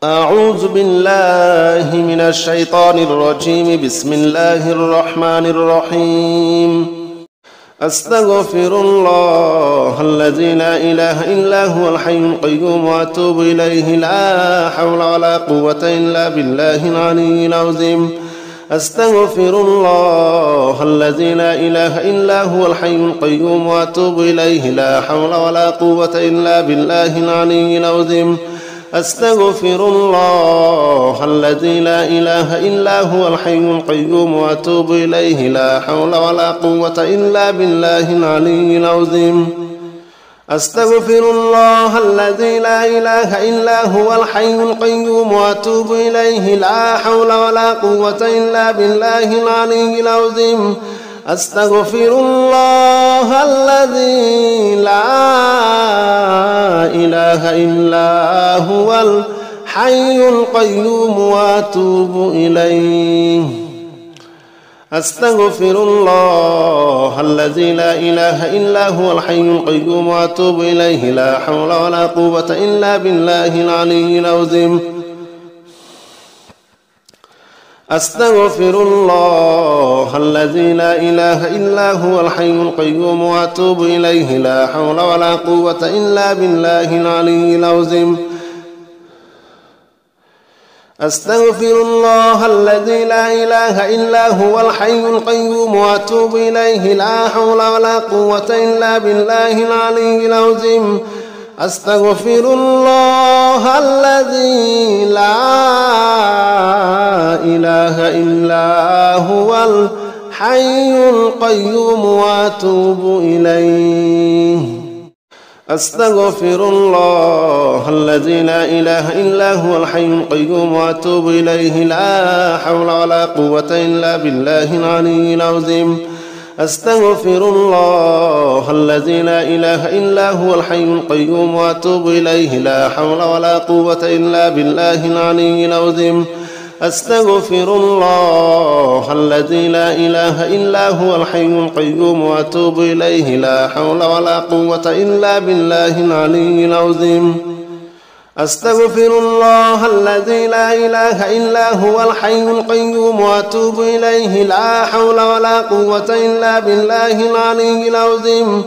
أعوذ بالله من الشيطان الرجيم. بسم الله الرحمن الرحيم. أستغفر الله الذي لا إله إلا هو الحي القيوم وأتوب إليه لا حول ولا قوة إلا بالله العلي العظيم. أستغفر الله الذي لا إله إلا هو الحي القيوم وأتوب إليه لا حول ولا قوة إلا بالله العلي العظيم. أستغفر الله الذي لا إله إلا هو الحي القيوم وأتوب إليه لا حول ولا قوة إلا بالله العلي العظيم. أستغفر الله الذي لا إله إلا هو الحي القيوم وأتوب إليه لا حول ولا قوة إلا بالله العلي العظيم. أستغفر الله الذي لا إله إلا هو الحي القيوم وأتوب إليه. أستغفر الله الذي لا إله إلا هو الحي القيوم وأتوب إليه لا حول ولا قوة إلا بالله العلي العظيم. أستغفر الله الذي لا إله إلا هو الحي القيوم وأتوب إليه لا حول ولا قوة إلا بالله العلي العظيم. أستغفر الله الذي لا إله إلا هو الحي القيوم وأتوب إليه لا حول ولا قوة إلا بالله العلي العظيم. أستغفر الله الذي لا إله إلا هو الحي القيوم وأتوب إليه. أستغفر الله الذي لا إله إلا هو الحي القيوم وأتوب إليه لا حول ولا قوة إلا بالله العلي العظيم. أستغفر الله الذي لا إله إلا هو الحي القيوم وأتوب إليه لا حول ولا قوة إلا بالله العلي العظيم. أستغفر الله الذي لا إله إلا هو الحي القيوم وأتوب إليه لا حول ولا قوة إلا بالله العلي العظيم. أستغفر الله الذي لا إله إلا هو الحي القيوم وأتوب إليه لا حول ولا قوة إلا بالله العلي العظيم.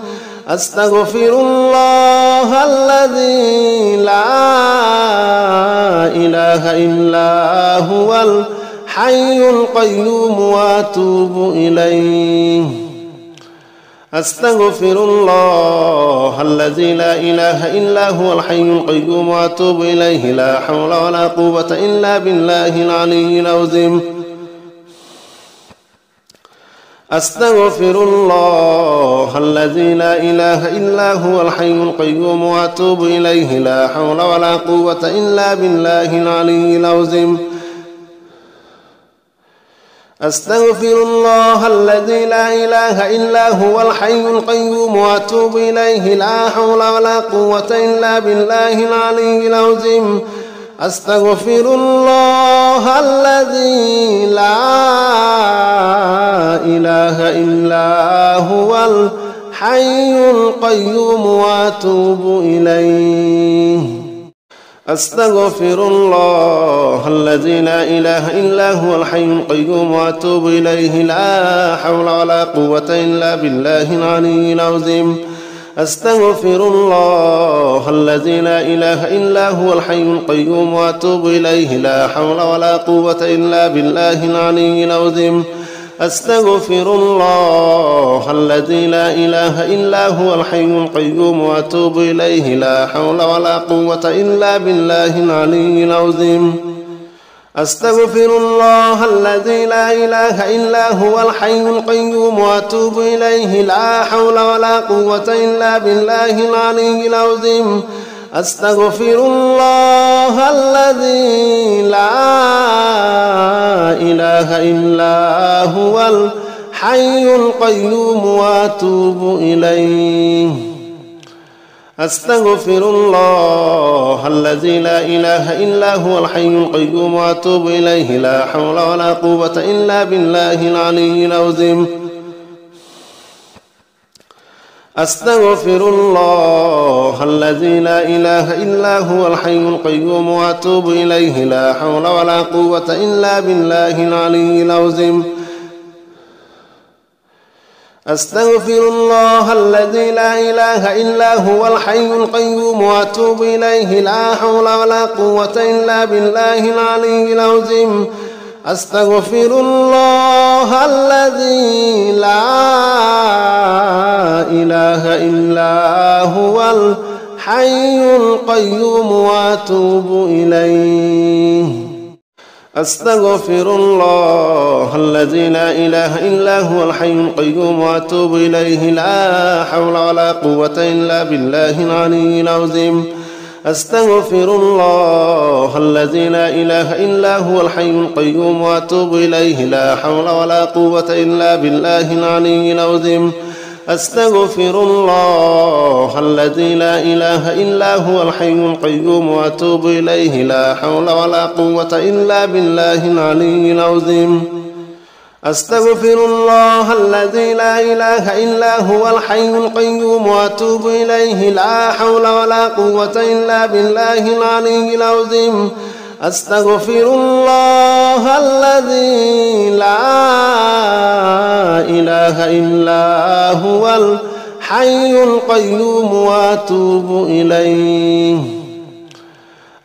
أستغفر الله الذي لا إله إلا هو الحي القيوم وأتوب إليه. أستغفر الله الذي لا إله إلا هو الحي القيوم وأتوب إليه لا حول ولا قوة إلا بالله العلي العظيم. أستغفر الله الذي لا إله إلا هو الحي القيوم وأتوب إليه لا حول ولا قوة إلا بالله العلي العظيم. أستغفر الله الذي لا إله إلا هو الحي القيوم وأتوب إليه لا حول ولا قوة إلا بالله العلي العظيم. أستغفر الله الذي لا إله إلا هو الحي القيوم وأتوب إليه. أستغفر الله الذي لا إله إلا هو الحي القيوم وأتوب إليه لا حول ولا قوة إلا بالله العلي العظيم. أستغفر الله الذي لا إله إلا هو الحي القيوم وأتوب إليه لا حول ولا قوة إلا بالله العلي العظيم. أستغفر الله الذي لا إله إلا هو الحي القيوم وأتوب إليه لا حول ولا قوة إلا بالله العلي العظيم. أستغفر الله الذي لا إله إلا هو الحي القيوم وأتوب إليه لا حول ولا قوة إلا بالله العلي العظيم. أستغفر الله الذي لا إله إلا هو الحي القيوم وأتوب إليه. أستغفر الله الذي لا إله إلا هو الحي القيوم وأتوب إليه لا حول ولا قوة إلا بالله العلي العظيم. أستغفر الله الذي لا إله إلا هو الحي القيوم وأتوب إليه لا حول ولا قوة إلا بالله العلي العظيم أستغفر الله الذي لا إله إلا هو الحي القيوم وأتوب إليه لا حول ولا قوة إلا بالله العلي العظيم أستغفر الله الذي لا إله إلا هو الحي القيوم وأتوب إليه أستغفر الله الذي لا إله إلا هو الحي القيوم وأتوب إليه لا حول ولا قوة إلا بالله العلي العظيم أستغفر الله الذي لا إله إلا هو الحي القيوم وأتوب إليه لا حول ولا قوة إلا بالله العلي العظيم أستغفر الله الذي لا إله إلا هو الحي القيوم وأتوب إليه لا حول ولا قوة إلا بالله العلي العظيم أستغفر الله الذي لا إله إلا هو الحي القيوم وأتوب إليه لا حول ولا قوة إلا بالله العلي العظيم أستغفر الله الذي لا إله إلا هو الحي القيوم وأتوب إليه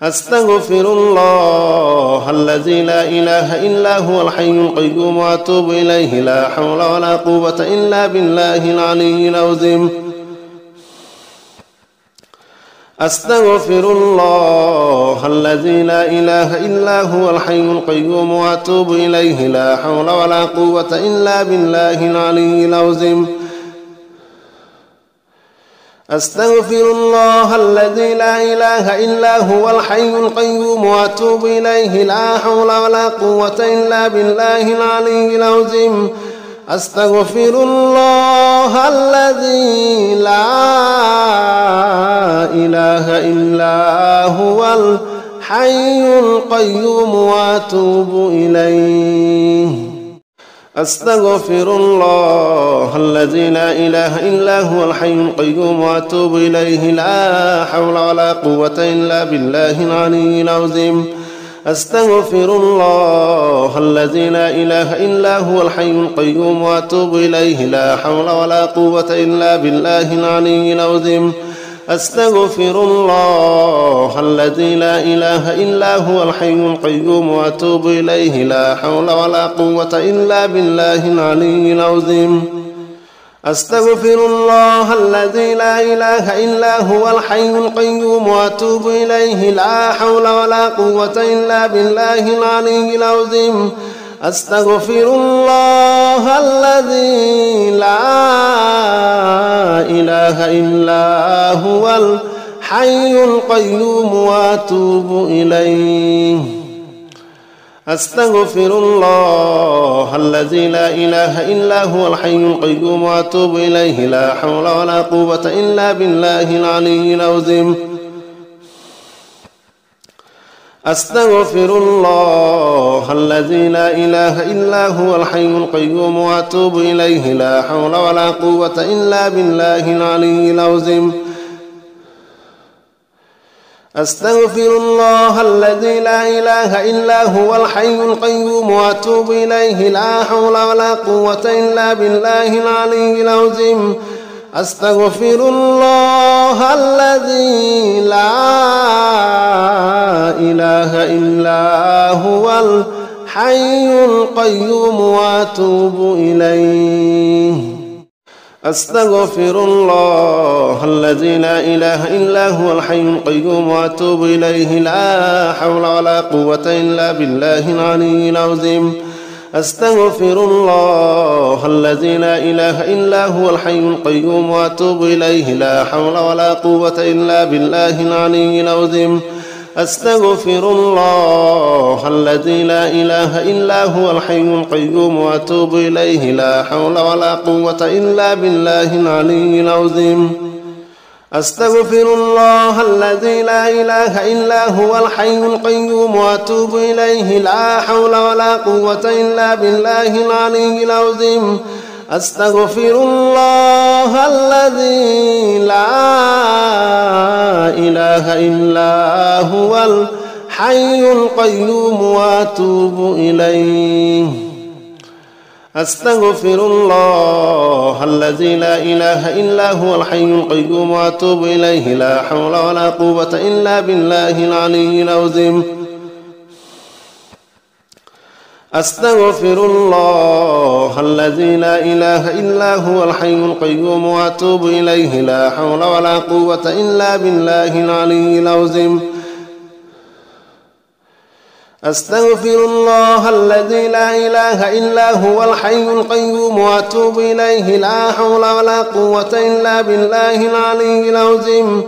أستغفر الله الذي لا إله إلا هو الحي القيوم وأتوب إليه لا حول ولا قوة إلا بالله العلي العظيم أستغفر الله الذي لا إله إلا هو الحي القيوم وأتوب إليه لا حول ولا قوة إلا بالله العلي العظيم أستغفر الله الذي لا إله إلا هو الحي القيوم وأتوب إليه لا حول ولا قوة إلا بالله العلي العظيم أستغفر الله الذي لا إله إلا هو الحي القيوم وأتوب إليه أستغفر الله الذي لا إله إلا هو الحي القيوم وأتوب إليه لا حول ولا قوة إلا بالله العلي العظيم أستغفر الله الذي لا إله إلا هو الحي القيوم وأتوب إليه لا حول ولا قوة إلا بالله العلي العظيم أستغفر الله الذي لا إله إلا هو الحي القيوم وأتوب إليه لا حول ولا قوة إلا بالله العلي العظيم أستغفر الله الذي لا إله إلا هو الحي القيوم وأتوب إليه لا حول ولا قوة إلا بالله العلي العظيم أستغفر الله الذي لا إله إلا هو الحي القيوم وأتوب إليه أستغفر الله الذي لا إله إلا هو الحي القيوم وأتوب إليه لا حول ولا قوة إلا بالله العلي العظيم أستغفر الله الذي لا إله إلا هو الحي القيوم وأتوب إليه لا حول ولا قوة إلا بالله العلي العظيم أستغفر الله الذي لا إله إلا هو الحي القيوم وأتوب إليه لا حول ولا قوة إلا بالله العلي العظيم أستغفر الله الذي لا إله إلا هو الحي القيوم وأتوب إليه أستغفر الله الذي لا إله إلا هو الحي القيوم وأتوب إليه لا حول ولا قوة إلا بالله العلي العظيم أستغفر الله الذي لا إله إلا هو الحي القيوم وأتوب إليه لا حول ولا قوة إلا بالله العلي العظيم أستغفر الله الذي لا إله إلا هو الحي القيوم وأتوب إليه لا حول ولا قوة إلا بالله العلي العظيم أستغفر الله الذي لا إله إلا هو الحي القيوم وأتوب إليه لا حول ولا قوة إلا بالله العلي العظيم أستغفر الله الذي لا إله إلا هو الحي القيوم وأتوب إليه أستغفر الله الذي لا إله إلا هو الحي القيوم وأتوب إليه لا حول ولا قوة إلا بالله العلي العظيم أستغفر الله الذي لا إله إلا هو الحي القيوم وأتوب إليه لا حول ولا قوة إلا بالله العلي العظيم أستغفر الله الذي لا إله إلا هو الحي القيوم وأتوب إليه لا حول ولا قوة إلا بالله العلي العظيم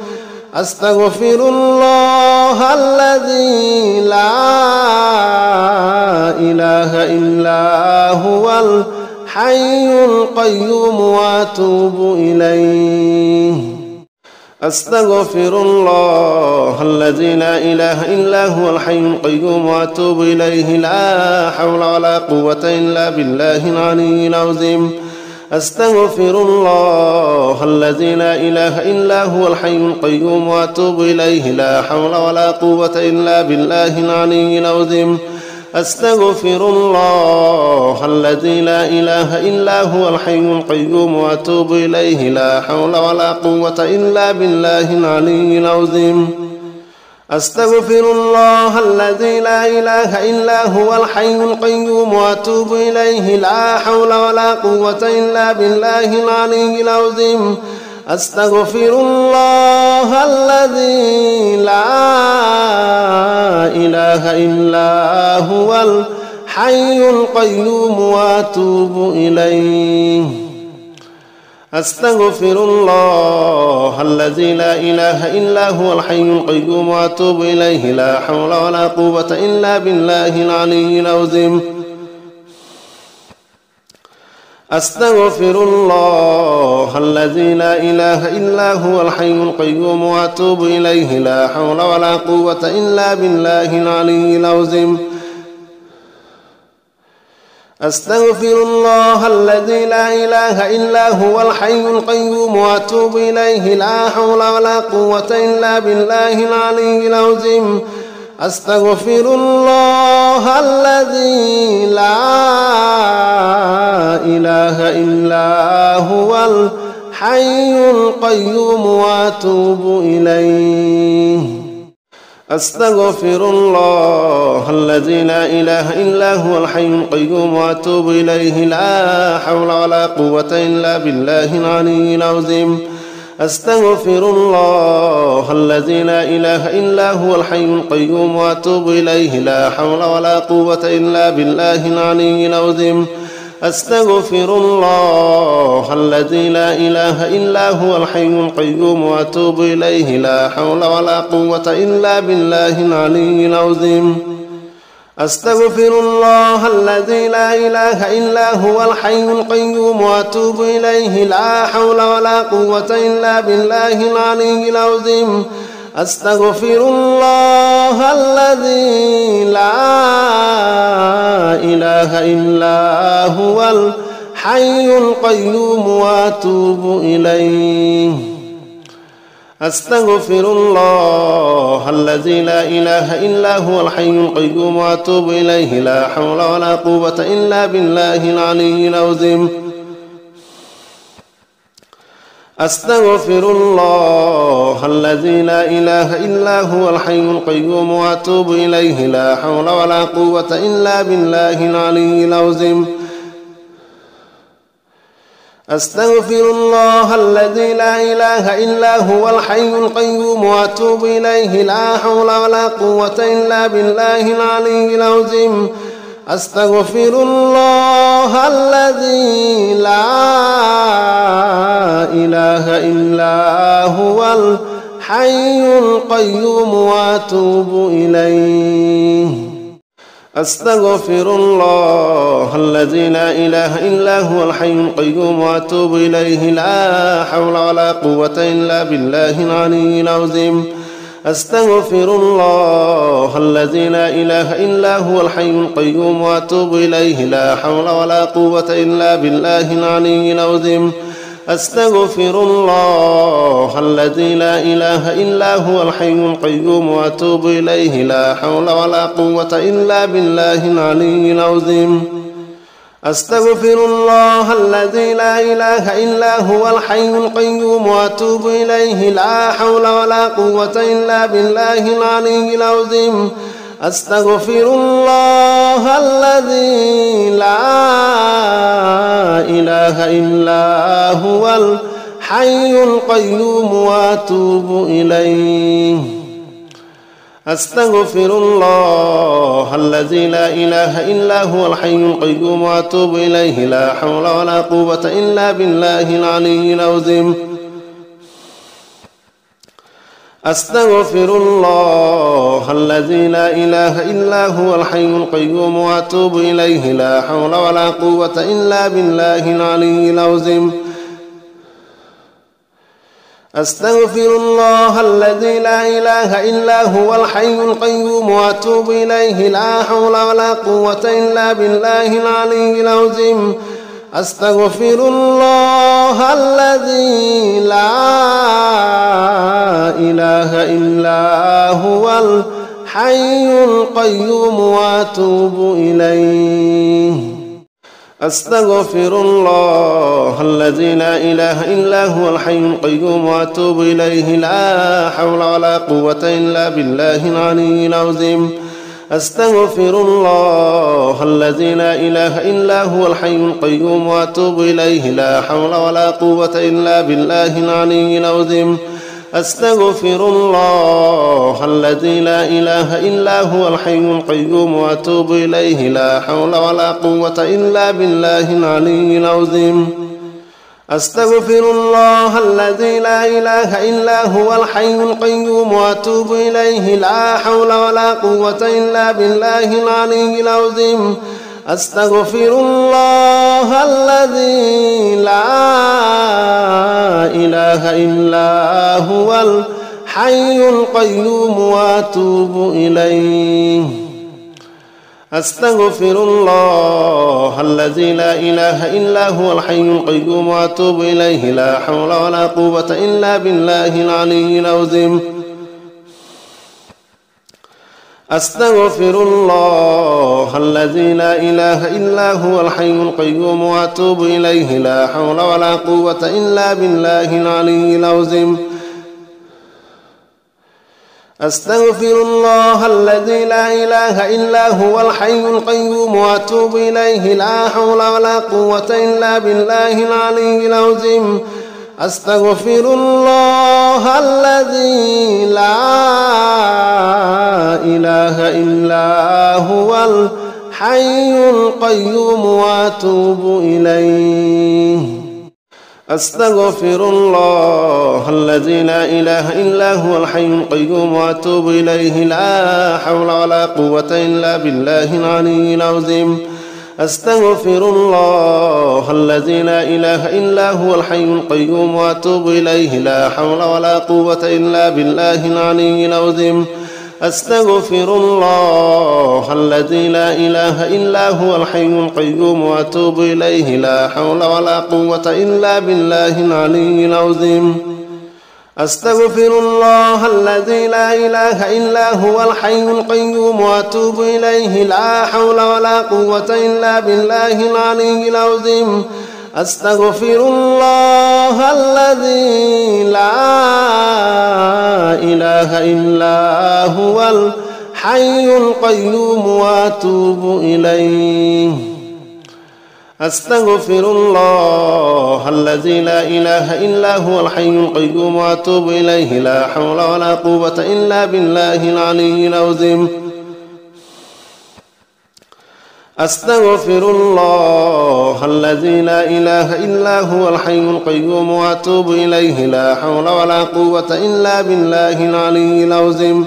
أستغفر الله الذي لا إله إلا هو الحي القيوم وأتوب إليه أستغفر الله الذي لا إله إلا هو الحي القيوم وأتوب إليه لا حول ولا قوة إلا بالله العلي العظيم أستغفر الله الذي لا إله إلا هو الحي القيوم وأتوب إليه لا حول ولا قوة إلا بالله العلي العظيم أستغفر الله الذي لا إله إلا هو الحي القيوم وأتوب إليه لا حول ولا قوة إلا بالله العلي العظيم أستغفر الله الذي لا إله إلا هو الحي القيوم وأتوب إليه لا حول ولا قوة إلا بالله العلي العظيم أستغفر الله الذي لا إله إلا هو الحي القيوم وأتوب إليه أستغفر الله الذي لا إله إلا هو الحي القيوم وأتوب إليه لا حول ولا قوة إلا بالله العلي العظيم أستغفر الله الذي لا إله إلا هو الحي القيوم وأتوب إليه لا حول ولا قوة إلا بالله العلي العظيم أستغفر الله الذي لا إله إلا هو الحي القيوم وأتوب إليه لا حول ولا قوة إلا بالله العلي العظيم أستغفر الله الذي لا إله إلا هو الحي القيوم وأتوب إليه أستغفر الله الذي لا إله إلا هو الحي القيوم وأتوب إليه لا حول ولا قوة إلا بالله العلي العظيم أستغفر الله الذي لا إله إلا هو الحي القيوم وأتوب إليه لا حول ولا قوة إلا بالله العلي العظيم أستغفر الله الذي لا إله إلا هو الحي القيوم وأتوب إليه لا حول ولا قوة إلا بالله العلي العظيم أستغفر الله الذي لا إله إلا هو الحي القيوم وأتوب إليه لا حول ولا قوة إلا بالله العلي العظيم أستغفر الله الذي لا إله إلا هو الحي القيوم وأتوب إليه أستغفر الله الذي لا إله إلا هو الحي القيوم وأتوب إليه لا حول ولا قوة إلا بالله العلي العظيم أستغفر الله الذي لا إله إلا هو الحي القيوم وأتوب إليه لا حول ولا قوة إلا بالله العلي العظيم أستغفر الله الذي لا إله إلا هو الحي القيوم وأتوب إليه لا حول ولا قوة إلا بالله العلي العظيم أستغفر الله الذي لا إله إلا هو الحي القيوم وأتوب إليه أستغفر الله الذي لا إله إلا هو الحي القيوم وأتوب إليه لا حول ولا قوة إلا بالله العلي العظيم أستغفر الله الذي لا إله إلا هو الحي القيوم وأتوب إليه لا حول ولا قوة إلا بالله العلي العظيم أستغفر الله الذي لا إله إلا هو الحي القيوم وأتوب إليه لا حول ولا قوة إلا بالله العلي العظيم أستغفر الله الذي لا إله إلا هو الحي القيوم وأتوب إليه لا حول ولا قوة إلا بالله العلي العظيم أستغفر الله الذي لا إله إلا هو الحي القيوم وأتوب إليه أستغفر الله الذي لا إله إلا هو الحي القيوم وأتوب إليه لا حول ولا قوة إلا بالله العلي العظيم أستغفر الله الذي لا إله إلا هو الحي القيوم وأتوب إليه لا حول ولا قوة إلا بالله العلي العظيم أستغفر الله الذي لا إله إلا هو الحي القيوم وأتوب إليه لا حول ولا قوة إلا بالله العلي العظيم أستغفر الله الذي لا إله إلا هو الحي القيوم وأتوب إليه أستغفر الله الذي لا إله إلا هو الحي القيوم وأتوب إليه لا حول ولا قوة إلا بالله العلي العظيم أستغفر الله الذي لا إله إلا هو الحي القيوم وأتوب إليه لا حول ولا قوة إلا بالله العلي العظيم أستغفر الله الذي لا إله إلا هو الحي القيوم وأتوب إليه لا حول ولا قوة إلا بالله العلي العظيم أستغفر الله الذي لا إله إلا هو الحي القيوم وأتوب إليه لا حول ولا قوة إلا بالله العلي العظيم أستغفر الله الذي لا إله إلا هو الحي القيوم وأتوب إليه أستغفر الله الذي لا إله إلا هو الحي القيوم وأتوب إليه لا حول ولا قوة إلا بالله العلي العظيم أستغفر الله الذي لا إله إلا هو الحي القيوم وأتوب إليه لا حول ولا قوة إلا بالله العلي العظيم أستغفر الله الذي لا إله إلا هو الحي القيوم وأتوب إليه لا حول ولا قوة إلا بالله العلي العظيم أستغفر الله الذي لا إله إلا هو الحي القيوم وأتوب إليه أستغفر الله الذي لا إله إلا هو الحي القيوم وأتوب إليه لا حول ولا قوة إلا بالله العلي العظيم أستغفر الله الذي لا إله إلا هو الحي القيوم وأتوب إليه لا حول ولا قوة إلا بالله العلي العظيم أستغفر الله الذي لا إله إلا هو الحي القيوم وأتوب إليه لا حول ولا قوة إلا بالله العلي العظيم أستغفر الله الذي لا إله إلا هو الحي القيوم وأتوب إليه لا حول ولا قوة إلا بالله العلي العظيم أستغفر الله الذي لا إله إلا هو الحي القيوم وأتوب إليه أستغفر الله الذي لا إله إلا هو الحي القيوم وأتوب إليه لا حول ولا قوة إلا بالله العلي العظيم أستغفر الله الذي لا إله إلا هو الحي القيوم وأتوب إليه لا حول ولا قوة إلا بالله العلي العظيم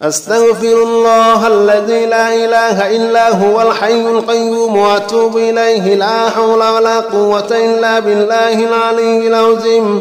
أستغفر الله الذي لا إله إلا هو الحي القيوم وأتوب إليه لا حول ولا قوة إلا بالله العلي العظيم